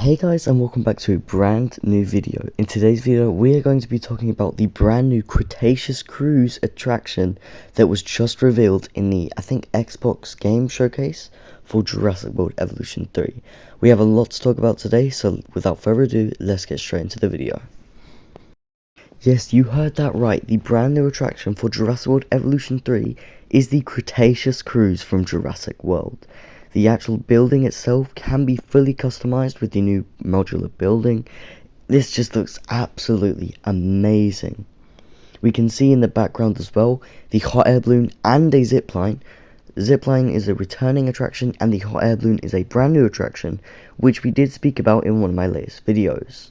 Hey guys, and welcome back to a brand new video. In today's video we are going to be talking about the brand new Cretaceous cruise attraction that was just revealed in the Xbox game showcase for Jurassic World Evolution 3. We have a lot to talk about today, so without further ado, let's get straight into the video. Yes, you heard that right. The brand new attraction for Jurassic World Evolution 3 is the Cretaceous cruise from Jurassic World. The actual building itself can be fully customized with the new modular building. This just looks absolutely amazing. We can see in the background as well the hot air balloon and a zipline. Zipline is a returning attraction and the hot air balloon is a brand new attraction, which we did speak about in one of my latest videos.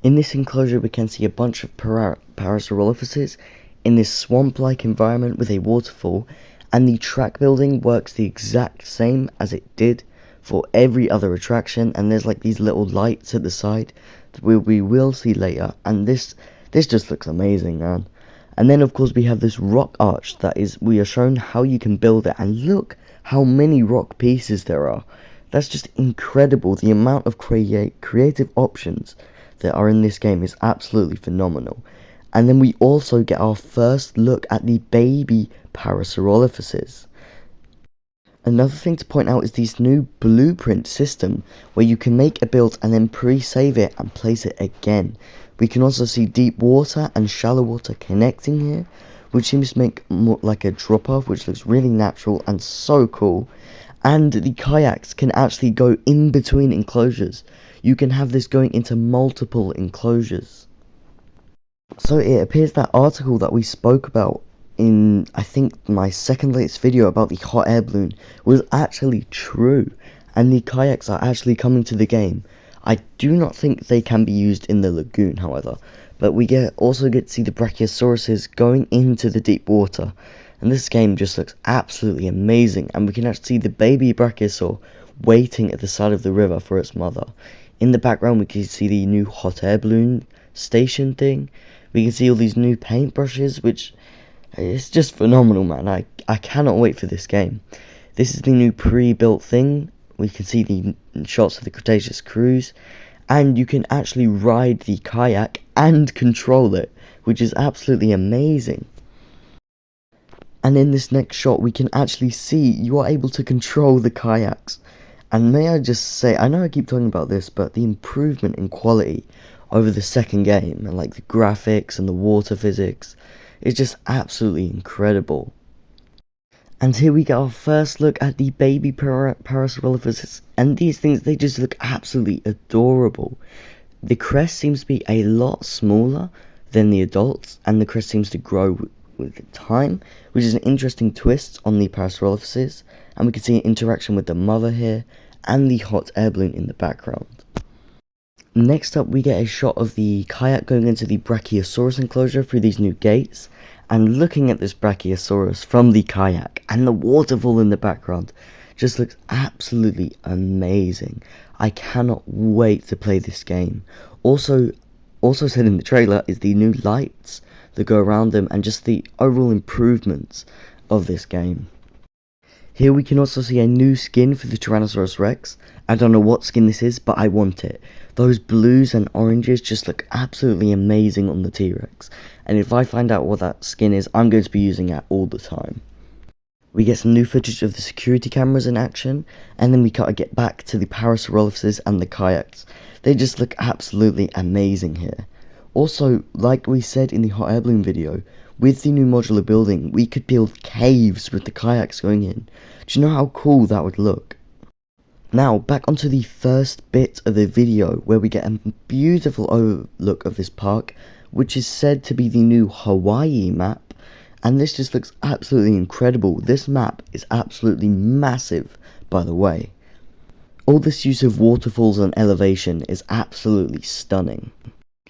In this enclosure we can see a bunch of parasol orifices in this swamp-like environment with a waterfall, and the track building works the exact same as it did for every other attraction, and there's like these little lights at the side that we will see later, and this just looks amazing, man. And then of course we have this rock arch that we are shown how you can build it, and look how many rock pieces there are. That's just incredible. The amount of creative options that are in this game is absolutely phenomenal. And then we also get our first look at the baby parasol orifices. Another thing to point out is this new blueprint system where you can make a build and then pre-save it and place it again. We can also see deep water and shallow water connecting here, which seems to make more like a drop off, which looks really natural and so cool. And the kayaks can actually go in between enclosures. You can have this going into multiple enclosures. So it appears that article that we spoke about in, my second latest video about the hot air balloon was actually true, and the kayaks are actually coming to the game. I do not think they can be used in the lagoon, however, but we also get to see the brachiosauruses going into the deep water, and this game just looks absolutely amazing, and we can actually see the baby brachiosaur waiting at the side of the river for its mother. In the background we can see the new hot air balloon station thing. We can see all these new paintbrushes, which is just phenomenal, man. I cannot wait for this game. This is the new pre-built thing. We can see the shots of the Cretaceous cruise, and you can actually ride the kayak and control it, which is absolutely amazing. And in this next shot we can actually see you are able to control the kayaks. And may I just say, I know I keep talking about this, but the improvement in quality over the second game, and like the graphics and the water physics, is just absolutely incredible. And here we get our first look at the baby parasol orifices, and these things, they just look absolutely adorable. The crest seems to be a lot smaller than the adults, and the crest seems to grow with time, which is an interesting twist on the parasol orifices. And we can see an interaction with the mother here and the hot air balloon in the background. Next up we get a shot of the kayak going into the brachiosaurus enclosure through these new gates, and looking at this brachiosaurus from the kayak and the waterfall in the background just looks absolutely amazing. I cannot wait to play this game. Also said in the trailer is the new lights that go around them and just the overall improvements of this game. Here we can also see a new skin for the Tyrannosaurus Rex. I don't know what skin this is, but I want it. Those blues and oranges just look absolutely amazing on the T-Rex. And if I find out what that skin is, I'm going to be using it all the time. We get some new footage of the security cameras in action, and then we get back to the parasol orifices and the kayaks. They just look absolutely amazing here. Also, like we said in the hot air balloon video, with the new modular building, we could build caves with the kayaks going in. Do you know how cool that would look? Now, back onto the first bit of the video, where we get a beautiful overlook of this park, which is said to be the new Hawaii map, and this just looks absolutely incredible. This map is absolutely massive, by the way. All this use of waterfalls and elevation is absolutely stunning.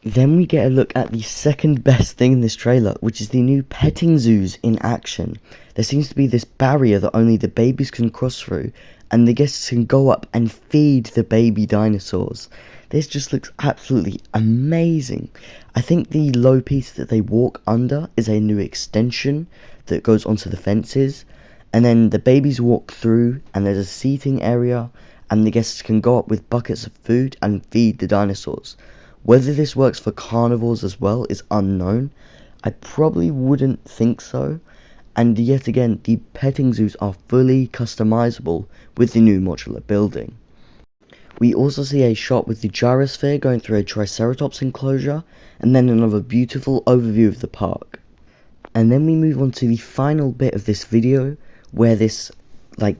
Then we get a look at the second best thing in this trailer, which is the new petting zoos in action. There seems to be this barrier that only the babies can cross through, and the guests can go up and feed the baby dinosaurs. This just looks absolutely amazing. I think the low piece that they walk under is a new extension that goes onto the fences, and then the babies walk through and there's a seating area, and the guests can go up with buckets of food and feed the dinosaurs. Whether this works for carnivores as well is unknown. I probably wouldn't think so. And yet again, the petting zoos are fully customizable with the new modular building. We also see a shot with the gyrosphere going through a Triceratops enclosure, and then another beautiful overview of the park. And then we move on to the final bit of this video, where this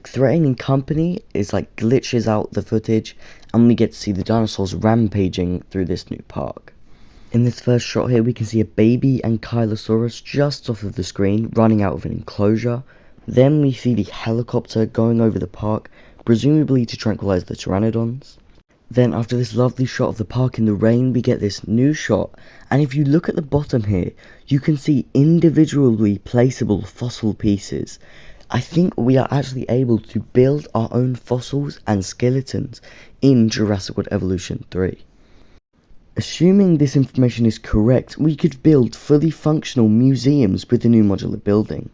threatening company is glitches out the footage, and we get to see the dinosaurs rampaging through this new park. In this first shot here, we can see a baby Ankylosaurus just off of the screen, running out of an enclosure. Then we see the helicopter going over the park, presumably to tranquilize the pteranodons. Then after this lovely shot of the park in the rain, we get this new shot, and if you look at the bottom here, you can see individually placeable fossil pieces. I think we are actually able to build our own fossils and skeletons in Jurassic World Evolution 3. Assuming this information is correct, we could build fully functional museums with the new modular building.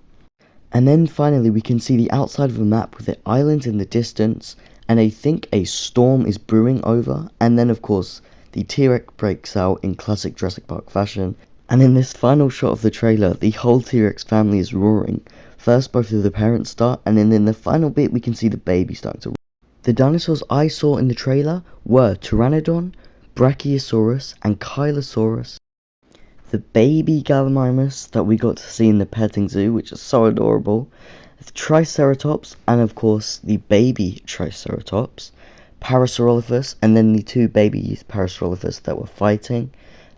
And then finally we can see the outside of a map with the islands in the distance, and I think a storm is brewing over, and then of course the T-Rex breaks out in classic Jurassic Park fashion, and in this final shot of the trailer, the whole T-Rex family is roaring. First both of the parents start, and then in the final bit we can see the baby starting to roar. The dinosaurs I saw in the trailer were Pteranodon, Brachiosaurus, Ankylosaurus, the baby Gallimimus that we got to see in the petting zoo, which is so adorable, the Triceratops, and of course the baby Triceratops, Parasaurolophus, and then the two baby Parasaurolophus that were fighting,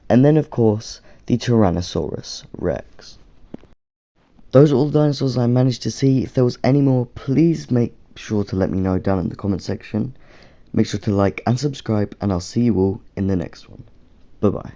and then of course the Tyrannosaurus Rex. Those are all the dinosaurs I managed to see. If there was any more, please make sure to let me know down in the comment section. Make sure to like and subscribe, and I'll see you all in the next one. Bye bye.